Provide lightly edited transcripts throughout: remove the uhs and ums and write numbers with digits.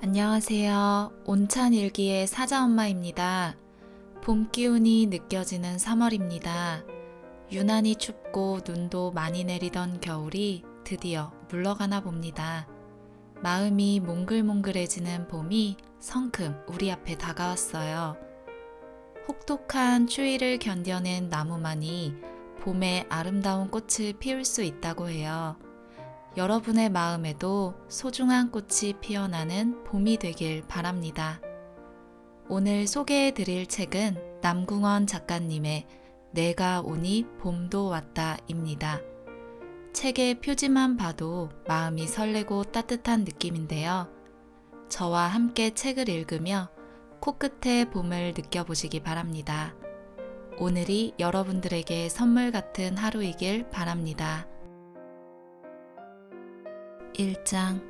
안녕하세요. 온찬일기의 사자엄마입니다. 봄 기운이 느껴지는 3월입니다. 유난히 춥고 눈도 많이 내리던 겨울이 드디어 물러가나 봅니다. 마음이 몽글몽글해지는 봄이 성큼 우리 앞에 다가왔어요. 혹독한 추위를 견뎌낸 나무만이 봄에 아름다운 꽃을 피울 수 있다고 해요. 여러분의 마음에도 소중한 꽃이 피어나는 봄이 되길 바랍니다. 오늘 소개해 드릴 책은 남궁원 작가님의 내가 오니 봄도 왔다입니다. 책의 표지만 봐도 마음이 설레고 따뜻한 느낌인데요. 저와 함께 책을 읽으며 코끝에 봄을 느껴보시기 바랍니다. 오늘이 여러분들에게 선물 같은 하루이길 바랍니다. 1장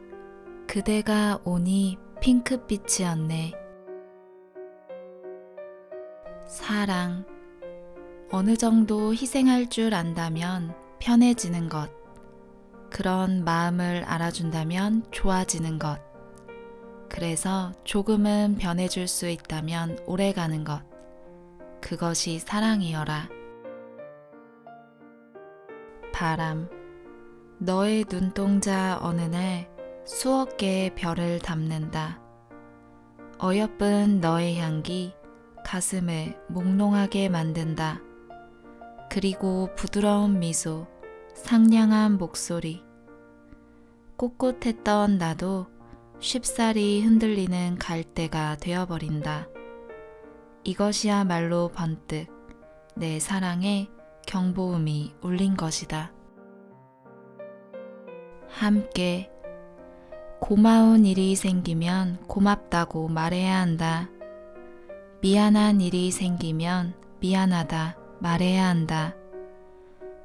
그대가 오니 핑크빛이었네. 사랑 어느 정도 희생할 줄 안다면 편해지는 것, 그런 마음을 알아준다면 좋아지는 것, 그래서 조금은 변해줄 수 있다면 오래가는 것, 그것이 사랑이여라. 바람 너의 눈동자 어느 날 수억 개의 별을 담는다. 어여쁜 너의 향기 가슴을 몽롱하게 만든다. 그리고 부드러운 미소, 상냥한 목소리. 꼿꼿했던 나도 쉽사리 흔들리는 갈대가 되어버린다. 이것이야말로 번뜩 내 사랑에 경보음이 울린 것이다. 함께 고마운 일이 생기면 고맙다고 말해야 한다. 미안한 일이 생기면 미안하다 말해야 한다.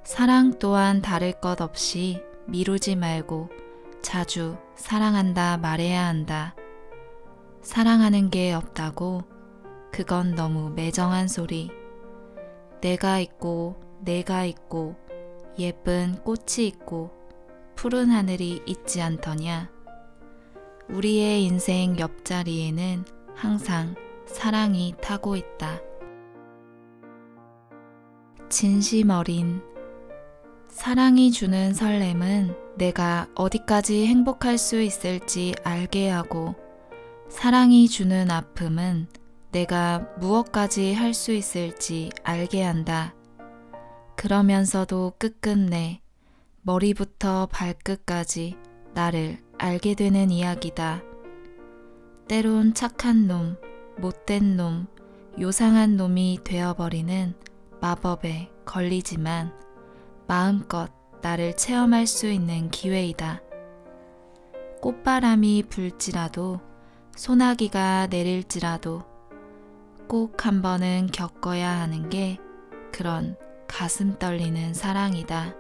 사랑 또한 다를 것 없이 미루지 말고 자주 사랑한다 말해야 한다. 사랑하는 게 없다고? 그건 너무 매정한 소리. 내가 있고 예쁜 꽃이 있고 푸른 하늘이 있지 않더냐. 우리의 인생 옆자리에는 항상 사랑이 타고 있다. 진심 어린 사랑이 주는 설렘은 내가 어디까지 행복할 수 있을지 알게 하고, 사랑이 주는 아픔은 내가 무엇까지 할 수 있을지 알게 한다. 그러면서도 끝끝내 머리부터 발끝까지 나를 알게 되는 이야기다. 때론 착한 놈, 못된 놈, 요상한 놈이 되어버리는 마법에 걸리지만 마음껏 나를 체험할 수 있는 기회이다. 꽃바람이 불지라도 소나기가 내릴지라도 꼭 한 번은 겪어야 하는 게 그런 가슴 떨리는 사랑이다.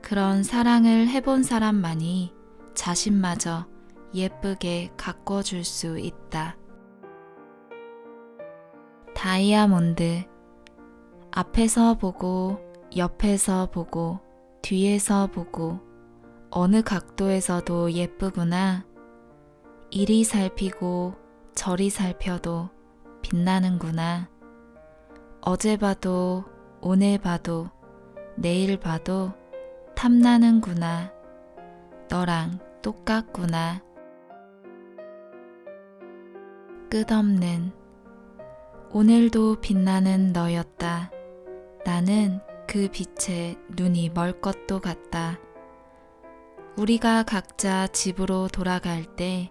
그런 사랑을 해본 사람만이 자신마저 예쁘게 가꿔줄 수 있다. 다이아몬드 앞에서 보고 옆에서 보고 뒤에서 보고 어느 각도에서도 예쁘구나. 이리 살피고 저리 살펴도 빛나는구나. 어제 봐도 오늘 봐도 내일 봐도 탐나는구나. 너랑 똑같구나. 끝없는 오늘도 빛나는 너였다. 나는 그 빛에 눈이 멀 것도 같다. 우리가 각자 집으로 돌아갈 때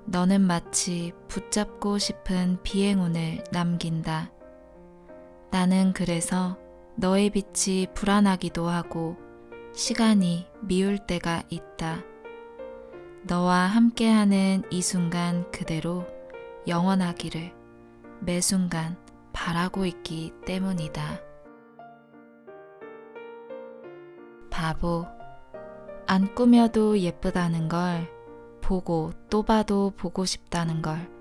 너는 마치 붙잡고 싶은 비행운을 남긴다. 나는 그래서 너의 빛이 불안하기도 하고 시간이 미울 때가 있다. 너와 함께하는 이 순간 그대로 영원하기를 매 순간 바라고 있기 때문이다. 바보, 안 꾸며도 예쁘다는 걸, 보고 또 봐도 보고 싶다는 걸,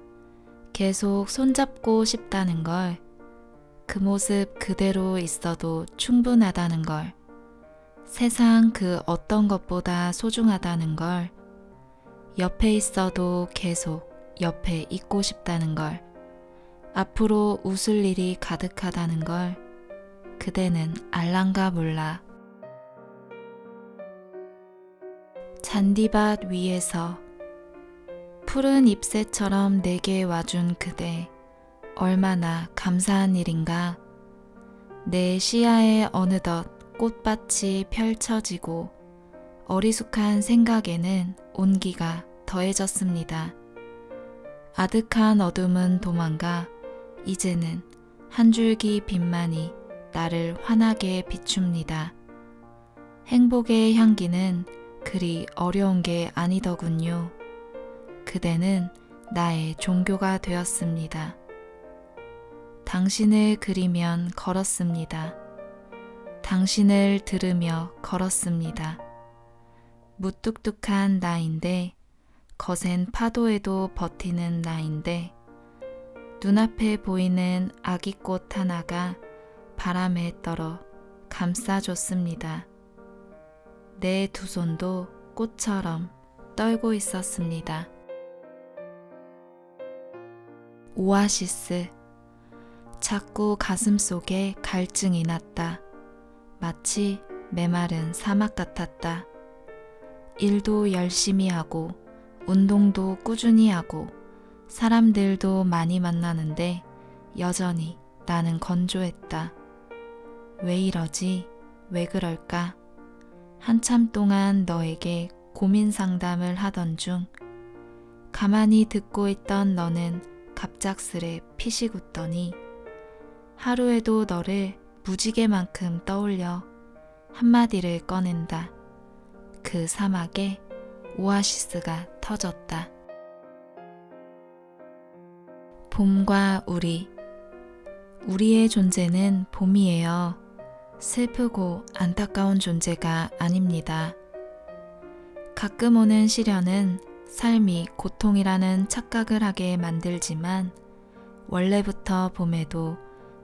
계속 손잡고 싶다는 걸, 그 모습 그대로 있어도 충분하다는 걸, 세상 그 어떤 것보다 소중하다는 걸, 옆에 있어도 계속 옆에 있고 싶다는 걸, 앞으로 웃을 일이 가득하다는 걸 그대는 알란가 몰라. 잔디밭 위에서 푸른 잎새처럼 내게 와준 그대, 얼마나 감사한 일인가. 내 시야에 어느덧 꽃밭이 펼쳐지고 어리숙한 생각에는 온기가 더해졌습니다. 아득한 어둠은 도망가 이제는 한 줄기 빛만이 나를 환하게 비춥니다. 행복의 향기는 그리 어려운 게 아니더군요. 그대는 나의 종교가 되었습니다. 당신을 그리면 걸었습니다. 당신을 들으며 걸었습니다. 무뚝뚝한 나인데, 거센 파도에도 버티는 나인데, 눈앞에 보이는 아기꽃 하나가 바람에 떨어 감싸줬습니다. 내 두 손도 꽃처럼 떨고 있었습니다. 오아시스. 자꾸 가슴속에 갈증이 났다. 마치 메마른 사막 같았다. 일도 열심히 하고 운동도 꾸준히 하고 사람들도 많이 만나는데 여전히 나는 건조했다. 왜 이러지? 왜 그럴까? 한참 동안 너에게 고민 상담을 하던 중 가만히 듣고 있던 너는 갑작스레 피식 웃더니 하루에도 너를 무지개만큼 떠올려 한마디를 꺼낸다. 그 사막에 오아시스가 터졌다. 봄과 우리의 존재는 봄이에요. 슬프고 안타까운 존재가 아닙니다. 가끔 오는 시련은 삶이 고통이라는 착각을 하게 만들지만 원래부터 봄에도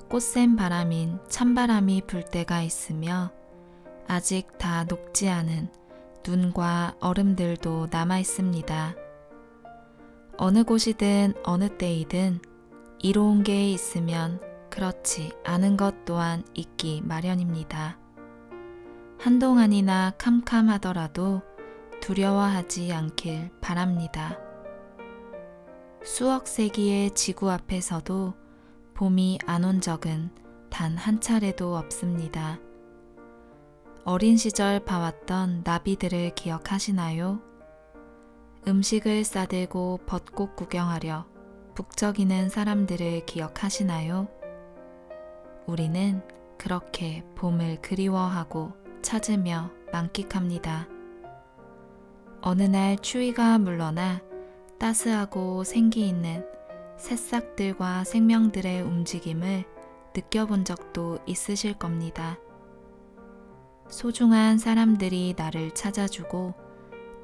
꽃샘 바람인 찬바람이 불 때가 있으며 아직 다 녹지 않은 눈과 얼음들도 남아 있습니다. 어느 곳이든 어느 때이든 이로운 게 있으면 그렇지 않은 것 또한 있기 마련입니다. 한동안이나 캄캄하더라도 두려워하지 않길 바랍니다. 수억 세기의 지구 앞에서도 봄이 안 온 적은 단 한 차례도 없습니다. 어린 시절 봐왔던 나비들을 기억하시나요? 음식을 싸들고 벚꽃 구경하려 북적이는 사람들을 기억하시나요? 우리는 그렇게 봄을 그리워하고 찾으며 만끽합니다. 어느 날 추위가 물러나 따스하고 생기 있는 새싹들과 생명들의 움직임을 느껴본 적도 있으실 겁니다. 소중한 사람들이 나를 찾아주고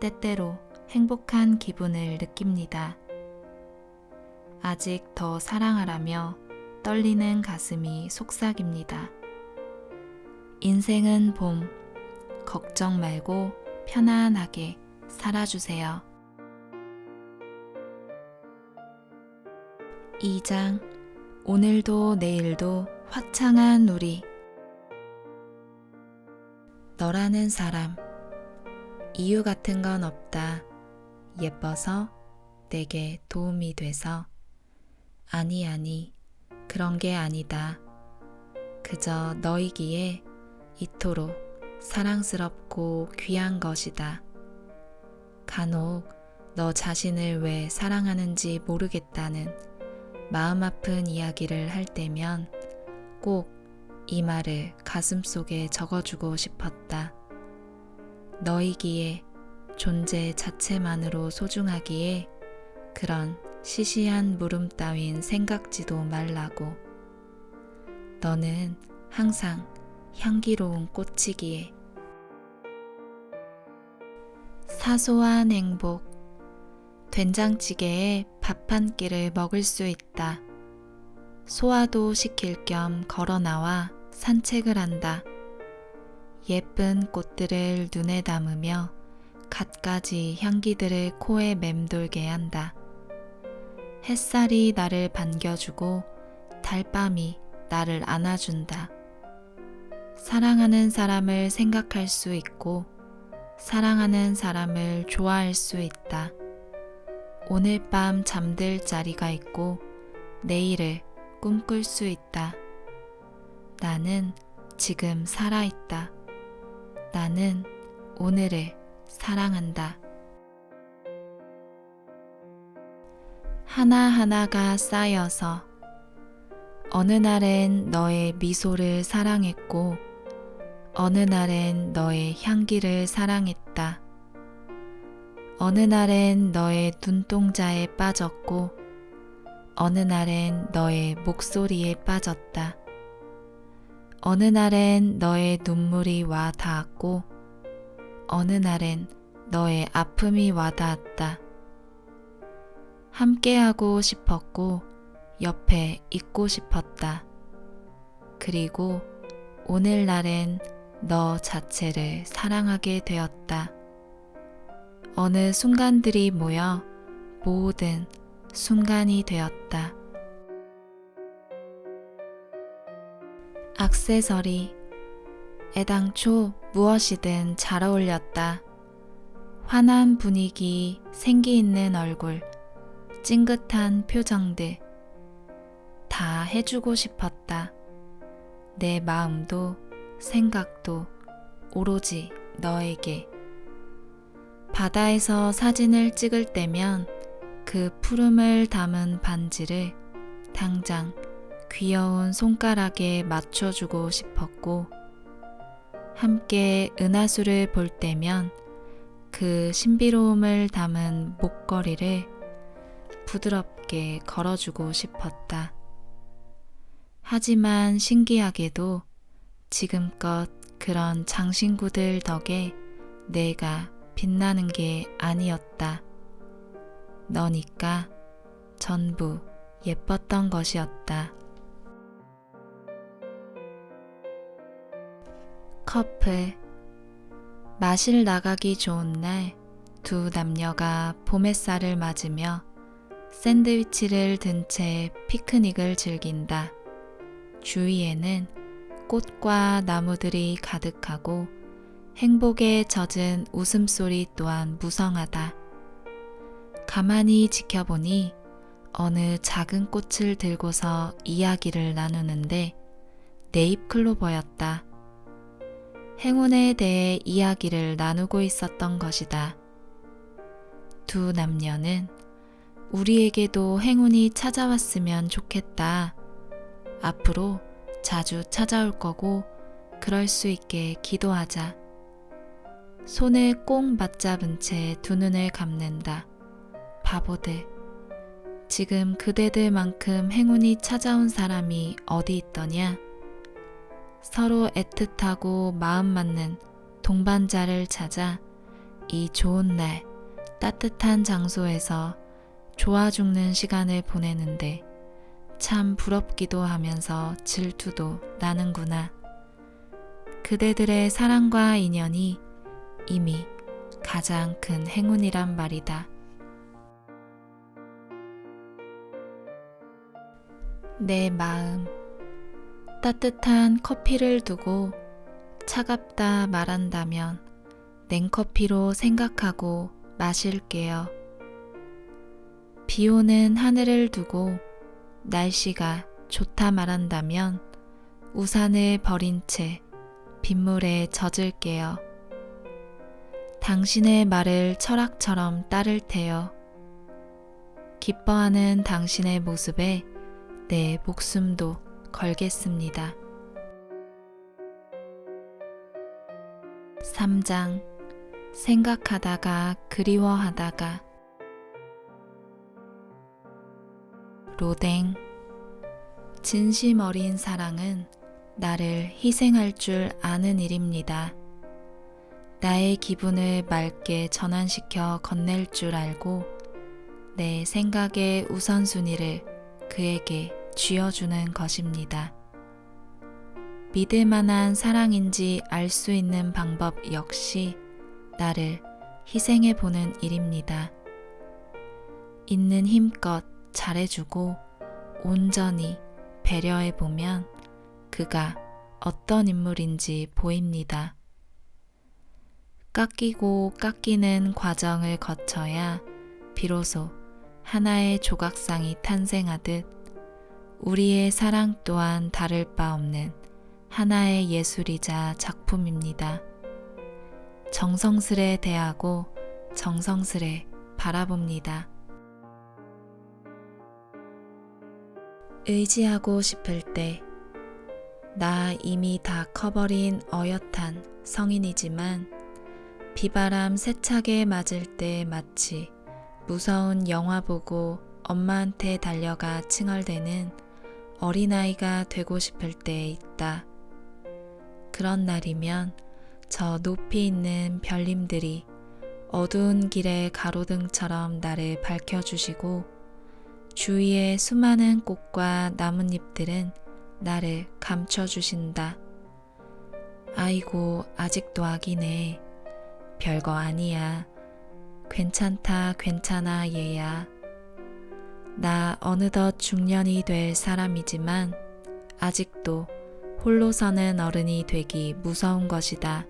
때때로 행복한 기분을 느낍니다. 아직 더 사랑하라며 떨리는 가슴이 속삭입니다. 인생은 봄, 걱정 말고 편안하게 살아주세요. 2장. 오늘도 내일도 화창한 우리. 너라는 사람, 이유 같은 건 없다. 예뻐서, 내게 도움이 돼서. 아니, 그런 게 아니다. 그저 너이기에 이토록 사랑스럽고 귀한 것이다. 간혹 너 자신을 왜 사랑하는지 모르겠다는 마음 아픈 이야기를 할 때면 꼭 이 말을 가슴속에 적어주고 싶었다. 너이기에 존재 자체만으로 소중하기에 그런 시시한 물음 따윈 생각지도 말라고. 너는 항상 향기로운 꽃이기에. 사소한 행복. 된장찌개에 밥 한 끼를 먹을 수 있다. 소화도 시킬 겸 걸어 나와 산책을 한다. 예쁜 꽃들을 눈에 담으며 갖가지 향기들을 코에 맴돌게 한다. 햇살이 나를 반겨주고 달밤이 나를 안아준다. 사랑하는 사람을 생각할 수 있고 사랑하는 사람을 좋아할 수 있다. 오늘 밤 잠들 자리가 있고 내일을 꿈꿀 수 있다. 나는 지금 살아있다. 나는 오늘을 사랑한다. 하나하나가 쌓여서 어느 날엔 너의 미소를 사랑했고 어느 날엔 너의 향기를 사랑했다. 어느 날엔 너의 눈동자에 빠졌고 어느 날엔 너의 목소리에 빠졌다. 어느 날엔 너의 눈물이 와 닿았고 어느 날엔 너의 아픔이 와 닿았다. 함께하고 싶었고 옆에 있고 싶었다. 그리고 오늘날엔 너 자체를 사랑하게 되었다. 어느 순간들이 모여 모든 순간이 되었다. 액세서리. 애당초 무엇이든 잘 어울렸다. 환한 분위기, 생기 있는 얼굴, 찡긋한 표정들. 다 해주고 싶었다. 내 마음도 생각도 오로지 너에게. 바다에서 사진을 찍을 때면 그 푸름을 담은 반지를 당장 귀여운 손가락에 맞춰주고 싶었고 함께 은하수를 볼 때면 그 신비로움을 담은 목걸이를 부드럽게 걸어주고 싶었다. 하지만 신기하게도 지금껏 그런 장신구들 덕에 내가 빛나는 게 아니었다. 너니까 전부 예뻤던 것이었다. 커플. 마실 나가기 좋은 날 두 남녀가 봄 햇살을 맞으며 샌드위치를 든 채 피크닉을 즐긴다. 주위에는 꽃과 나무들이 가득하고 행복에 젖은 웃음소리 또한 무성하다. 가만히 지켜보니 어느 작은 꽃을 들고서 이야기를 나누는데 네잎클로버였다. 행운에 대해 이야기를 나누고 있었던 것이다. 두 남녀는 우리에게도 행운이 찾아왔으면 좋겠다. 앞으로 자주 찾아올 거고 그럴 수 있게 기도하자. 손을 꼭 맞잡은 채 두 눈을 감는다. 바보들. 지금 그대들만큼 행운이 찾아온 사람이 어디 있더냐? 서로 애틋하고 마음 맞는 동반자를 찾아 이 좋은 날 따뜻한 장소에서 좋아 죽는 시간을 보내는데 참 부럽기도 하면서 질투도 나는구나. 그대들의 사랑과 인연이 이미 가장 큰 행운이란 말이다. 내 마음. 따뜻한 커피를 두고 차갑다 말한다면 냉커피로 생각하고 마실게요. 비 오는 하늘을 두고 날씨가 좋다 말한다면 우산을 버린 채 빗물에 젖을게요. 당신의 말을 철학처럼 따를 테요. 기뻐하는 당신의 모습에 내 목숨도 걸겠습니다. 3장. 생각하다가 그리워하다가. 로댕. 진심 어린 사랑은 나를 희생할 줄 아는 일입니다. 나의 기분을 맑게 전환시켜 건넬 줄 알고 내 생각의 우선순위를 그에게 쥐어주는 것입니다. 믿을 만한 사랑인지 알 수 있는 방법 역시 나를 희생해보는 일입니다. 있는 힘껏 잘해주고 온전히 배려해보면 그가 어떤 인물인지 보입니다. 깎이고 깎이는 과정을 거쳐야 비로소 하나의 조각상이 탄생하듯 우리의 사랑 또한 다를 바 없는 하나의 예술이자 작품입니다. 정성스레 대하고 정성스레 바라봅니다. 의지하고 싶을 때 나 이미 다 커버린 어엿한 성인이지만 비바람 세차게 맞을 때 마치 무서운 영화 보고 엄마한테 달려가 칭얼대는 어린아이가 되고 싶을 때 있다. 그런 날이면 저 높이 있는 별님들이 어두운 길의 가로등처럼 나를 밝혀주시고 주위의 수많은 꽃과 나뭇잎들은 나를 감춰주신다. 아이고, 아직도 아기네. 별거 아니야. 괜찮다, 괜찮아, 얘야. 나 어느덧 중년이 될 사람이지만 아직도 홀로 서는 어른이 되기 무서운 것이다.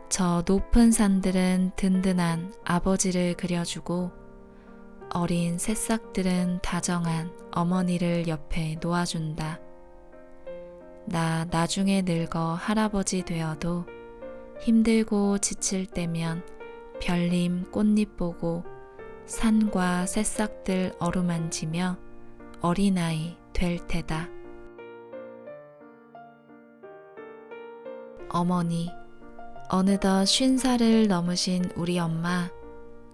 저 높은 산들은 든든한 아버지를 그려주고 어린 새싹들은 다정한 어머니를 옆에 놓아준다. 나 나중에 늙어 할아버지 되어도 힘들고 지칠 때면 별님 꽃잎 보고 산과 새싹들 어루만지며 어린아이 될 테다. 어머니, 어느덧 50살을 넘으신 우리 엄마,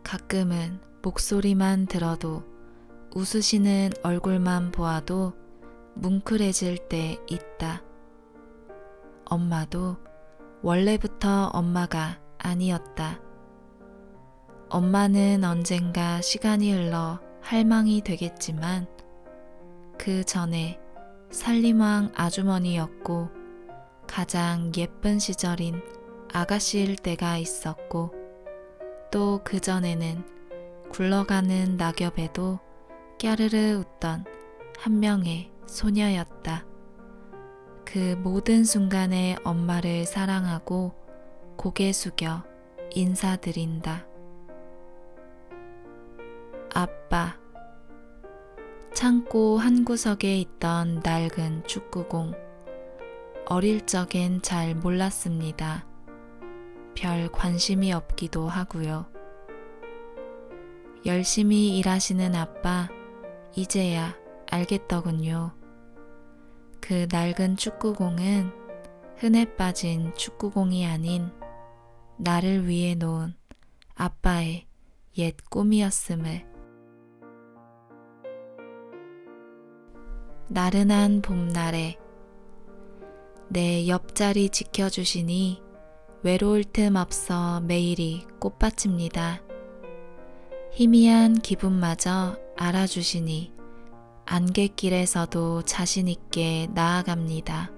가끔은 목소리만 들어도 웃으시는 얼굴만 보아도 뭉클해질 때 있다. 엄마도 원래부터 엄마가 아니었다. 엄마는 언젠가 시간이 흘러 할망이 되겠지만 그 전에 살림왕 아주머니였고 가장 예쁜 시절인 아가씨일 때가 있었고 또 그 전에는 굴러가는 낙엽에도 깨르르 웃던 한 명의 소녀였다. 그 모든 순간에 엄마를 사랑하고 고개 숙여 인사드린다. 아빠. 창고 한 구석에 있던 낡은 축구공. 어릴 적엔 잘 몰랐습니다. 별 관심이 없기도 하고요. 열심히 일하시는 아빠, 이제야 알겠더군요. 그 낡은 축구공은 흔해 빠진 축구공이 아닌 나를 위해 놓은 아빠의 옛 꿈이었음을. 나른한 봄날에 내 옆자리 지켜주시니 외로울 틈 없어 매일이 꽃밭입니다. 희미한 기분마저 알아주시니 안갯길에서도 자신있게 나아갑니다.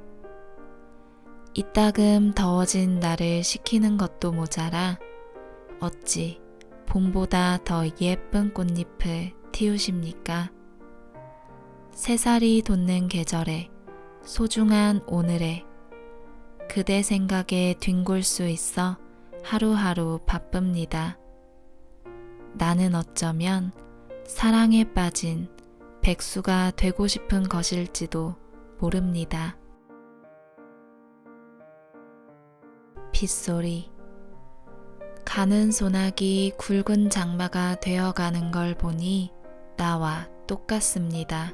이따금 더워진 나를 식히는 것도 모자라 어찌 봄보다 더 예쁜 꽃잎을 틔우십니까? 새살이 돋는 계절에 소중한 오늘에 그대 생각에 뒹굴 수 있어 하루하루 바쁩니다. 나는 어쩌면 사랑에 빠진 백수가 되고 싶은 것일지도 모릅니다. 빗소리. 가는 소나기 굵은 장마가 되어가는 걸 보니 나와 똑같습니다.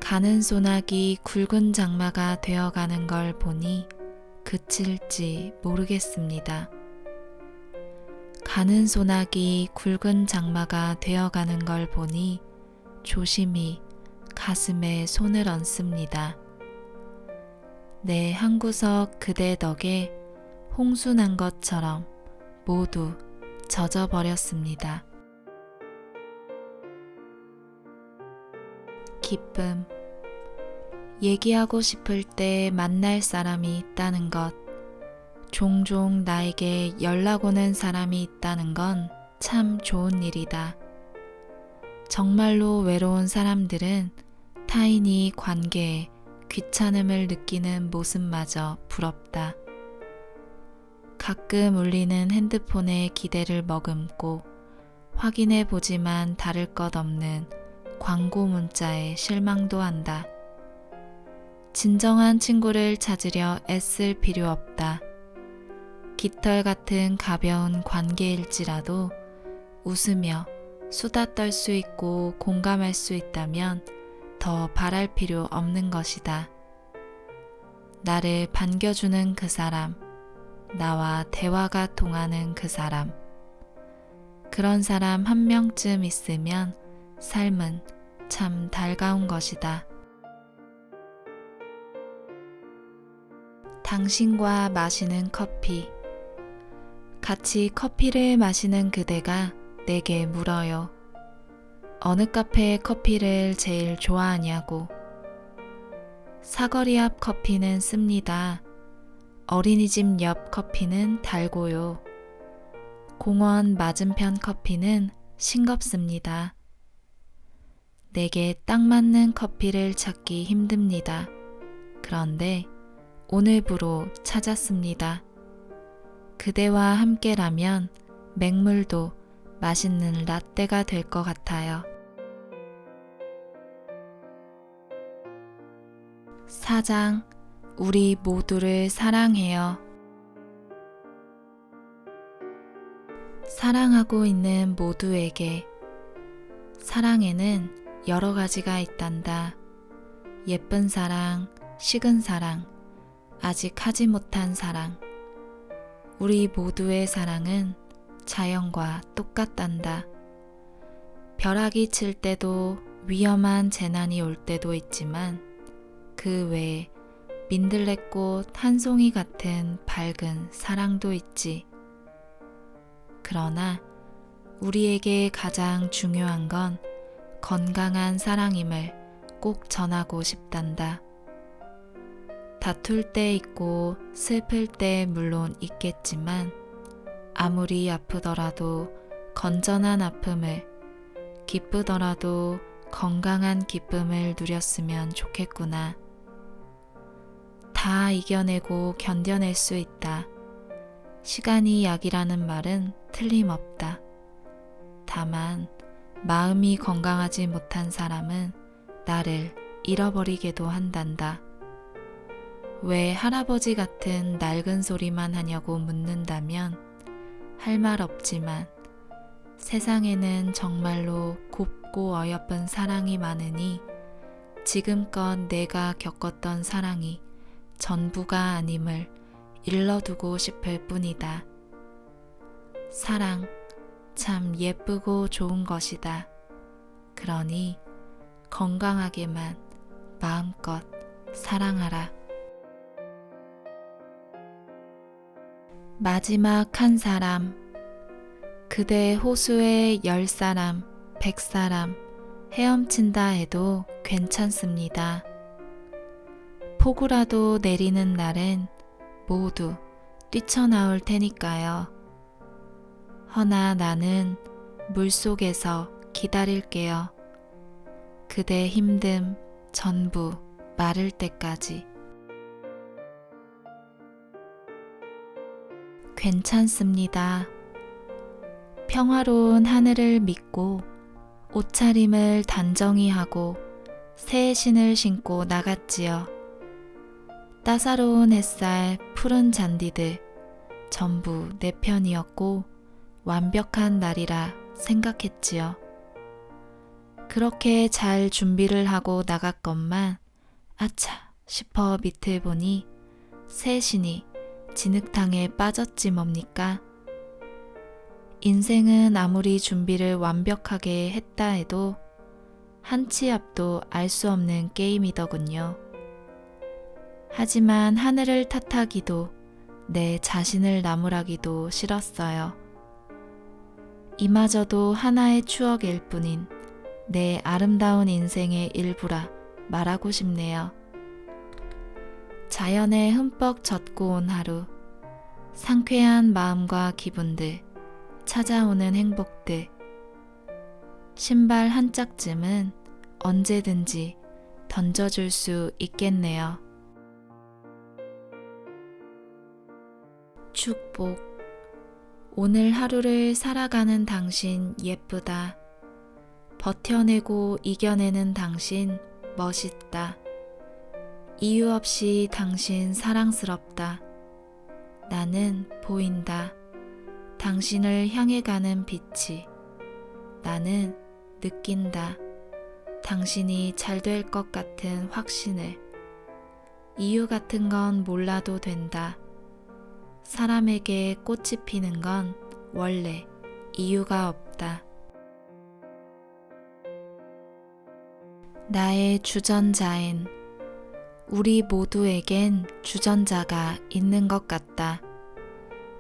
가는 소나기 굵은 장마가 되어가는 걸 보니 그칠지 모르겠습니다. 가는 소나기 굵은 장마가 되어가는 걸 보니 조심히 가슴에 손을 얹습니다. 내 한구석 그대 덕에 홍수 난 것처럼 모두 젖어버렸습니다. 기쁨. 얘기하고 싶을 때 만날 사람이 있다는 것. 종종 나에게 연락 오는 사람이 있다는 건 참 좋은 일이다. 정말로 외로운 사람들은 타인이 관계에 귀찮음을 느끼는 모습마저 부럽다. 가끔 울리는 핸드폰의 기대를 머금고 확인해 보지만 다를 것 없는 광고 문자에 실망도 한다. 진정한 친구를 찾으려 애쓸 필요 없다. 깃털 같은 가벼운 관계일지라도 웃으며 수다 떨 수 있고 공감할 수 있다면 더 바랄 필요 없는 것이다. 나를 반겨주는 그 사람, 나와 대화가 통하는 그 사람, 그런 사람 한 명쯤 있으면 삶은 참 달가운 것이다. 당신과 마시는 커피. 같이 커피를 마시는 그대가 내게 물어요. 어느 카페의 커피를 제일 좋아하냐고. 사거리 앞 커피는 씁니다. 어린이집 옆 커피는 달고요. 공원 맞은편 커피는 싱겁습니다. 내게 딱 맞는 커피를 찾기 힘듭니다. 그런데 오늘부로 찾았습니다. 그대와 함께라면 맹물도 맛있는 라떼가 될 것 같아요. 사장, 우리 모두를 사랑해요. 사랑하고 있는 모두에게. 사랑에는 여러 가지가 있단다. 예쁜 사랑, 식은 사랑, 아직 하지 못한 사랑. 우리 모두의 사랑은 자연과 똑같단다. 벼락이 칠 때도 위험한 재난이 올 때도 있지만 그 외에 민들레꽃 한 송이 같은 밝은 사랑도 있지. 그러나 우리에게 가장 중요한 건 건강한 사랑임을 꼭 전하고 싶단다. 다툴 때 있고 슬플 때 물론 있겠지만 아무리 아프더라도 건전한 아픔을, 기쁘더라도 건강한 기쁨을 누렸으면 좋겠구나. 다 이겨내고 견뎌낼 수 있다. 시간이 약이라는 말은 틀림없다. 다만 마음이 건강하지 못한 사람은 나를 잃어버리게도 한단다. 왜 할아버지 같은 낡은 소리만 하냐고 묻는다면 할 말 없지만 세상에는 정말로 곱고 어여쁜 사랑이 많으니 지금껏 내가 겪었던 사랑이 전부가 아님을 일러두고 싶을 뿐이다. 사랑, 참 예쁘고 좋은 것이다. 그러니 건강하게만 마음껏 사랑하라. 마지막 한 사람. 그대 호수에 10사람, 100사람 헤엄친다 해도 괜찮습니다. 폭우라도 내리는 날엔 모두 뛰쳐나올 테니까요. 허나 나는 물속에서 기다릴게요. 그대 힘듦 전부 마를 때까지. 괜찮습니다. 평화로운 하늘을 믿고 옷차림을 단정히 하고 새의 신을 신고 나갔지요. 따사로운 햇살, 푸른 잔디들 전부 내 편이었고 완벽한 날이라 생각했지요. 그렇게 잘 준비를 하고 나갔건만 아차 싶어 밑을 보니 새 신이 진흙탕에 빠졌지 뭡니까? 인생은 아무리 준비를 완벽하게 했다 해도 한 치 앞도 알 수 없는 게임이더군요. 하지만 하늘을 탓하기도 내 자신을 나무라기도 싫었어요. 이마저도 하나의 추억일 뿐인 내 아름다운 인생의 일부라 말하고 싶네요. 자연에 흠뻑 젖고 온 하루, 상쾌한 마음과 기분들, 찾아오는 행복들, 신발 한 짝쯤은 언제든지 던져줄 수 있겠네요. 축복. 오늘 하루를 살아가는 당신 예쁘다. 버텨내고 이겨내는 당신 멋있다. 이유 없이 당신 사랑스럽다. 나는 보인다. 당신을 향해 가는 빛이. 나는 느낀다. 당신이 잘 될 것 같은 확신을. 이유 같은 건 몰라도 된다. 사람에게 꽃이 피는 건 원래 이유가 없다. 나의 주전자엔 우리 모두에겐 주전자가 있는 것 같다.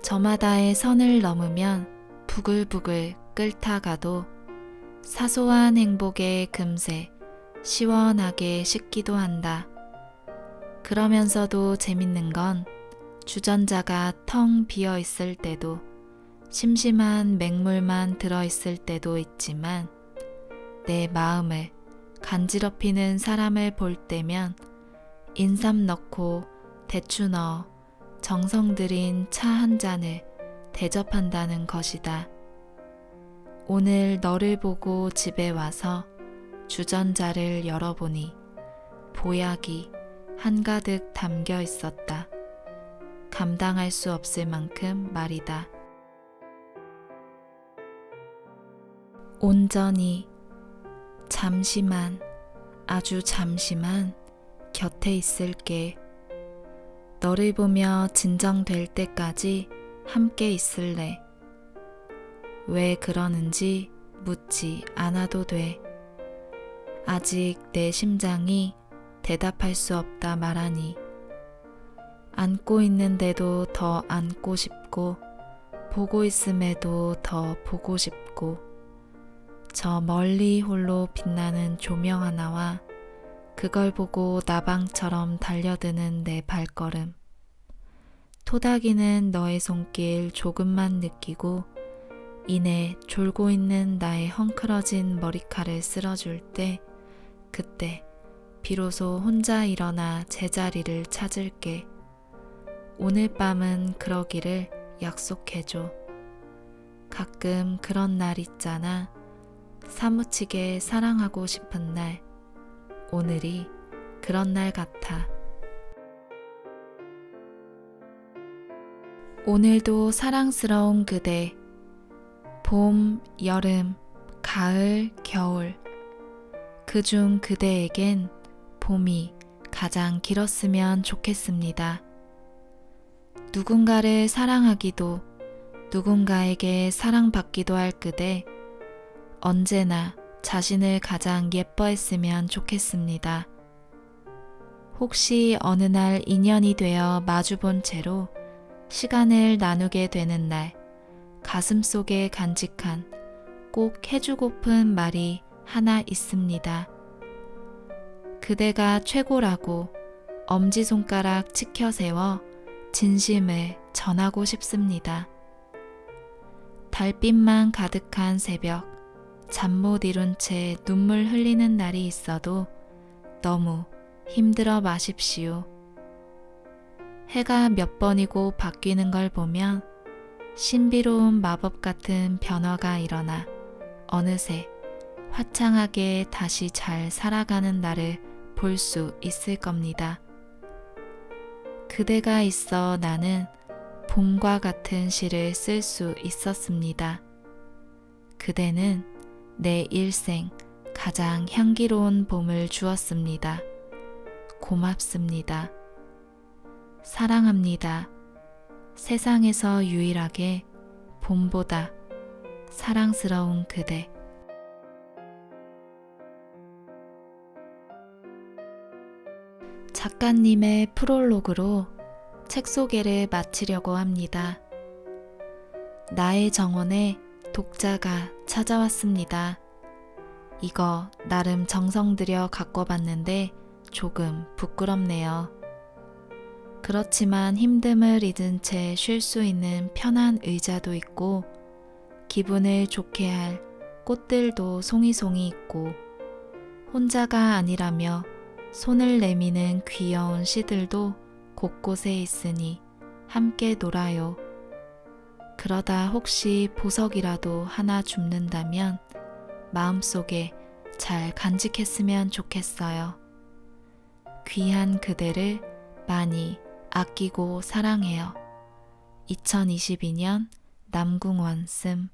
저마다의 선을 넘으면 부글부글 끓다가도 사소한 행복에 금세 시원하게 식기도 한다. 그러면서도 재밌는 건 주전자가 텅 비어 있을 때도 심심한 맹물만 들어있을 때도 있지만 내 마음을 간지럽히는 사람을 볼 때면 인삼 넣고 대추 넣어 정성 들인 차 한 잔을 대접한다는 것이다. 오늘 너를 보고 집에 와서 주전자를 열어보니 보약이 한가득 담겨 있었다. 감당할 수 없을 만큼 말이다. 온전히, 잠시만, 아주 잠시만 곁에 있을게. 너를 보며 진정될 때까지 함께 있을래. 왜 그러는지 묻지 않아도 돼. 아직 내 심장이 대답할 수 없다 말하니 안고 있는데도 더 안고 싶고 보고 있음에도 더 보고 싶고 저 멀리 홀로 빛나는 조명 하나와 그걸 보고 나방처럼 달려드는 내 발걸음. 토닥이는 너의 손길 조금만 느끼고 이내 졸고 있는 나의 헝클어진 머리칼을 쓸어줄 때 그때 비로소 혼자 일어나 제자리를 찾을게. 오늘 밤은 그러기를 약속해줘. 가끔 그런 날 있잖아. 사무치게 사랑하고 싶은 날. 오늘이 그런 날 같아. 오늘도 사랑스러운 그대. 봄, 여름, 가을, 겨울. 그중 그대에겐 봄이 가장 길었으면 좋겠습니다. 누군가를 사랑하기도 누군가에게 사랑받기도 할 그대. 언제나 자신을 가장 예뻐했으면 좋겠습니다. 혹시 어느 날 인연이 되어 마주본 채로 시간을 나누게 되는 날 가슴속에 간직한 꼭 해주고픈 말이 하나 있습니다. 그대가 최고라고 엄지손가락 치켜 세워 진심을 전하고 싶습니다. 달빛만 가득한 새벽, 잠 못 이룬 채 눈물 흘리는 날이 있어도 너무 힘들어 마십시오. 해가 몇 번이고 바뀌는 걸 보면 신비로운 마법 같은 변화가 일어나 어느새 화창하게 다시 잘 살아가는 나를 볼 수 있을 겁니다. 그대가 있어 나는 봄과 같은 시를 쓸 수 있었습니다. 그대는 내 일생 가장 향기로운 봄을 주었습니다. 고맙습니다. 사랑합니다. 세상에서 유일하게 봄보다 사랑스러운 그대. 작가님의 프롤로그로 책 소개를 마치려고 합니다. 나의 정원에 독자가 찾아왔습니다. 이거 나름 정성 들여 갖고 봤는데 조금 부끄럽네요. 그렇지만 힘듦을 잊은 채 쉴 수 있는 편한 의자도 있고 기분을 좋게 할 꽃들도 송이송이 있고 혼자가 아니라며 손을 내미는 귀여운 씨들도 곳곳에 있으니 함께 놀아요. 그러다 혹시 보석이라도 하나 줍는다면 마음속에 잘 간직했으면 좋겠어요. 귀한 그대를 많이 아끼고 사랑해요. 2022년 남궁원 씀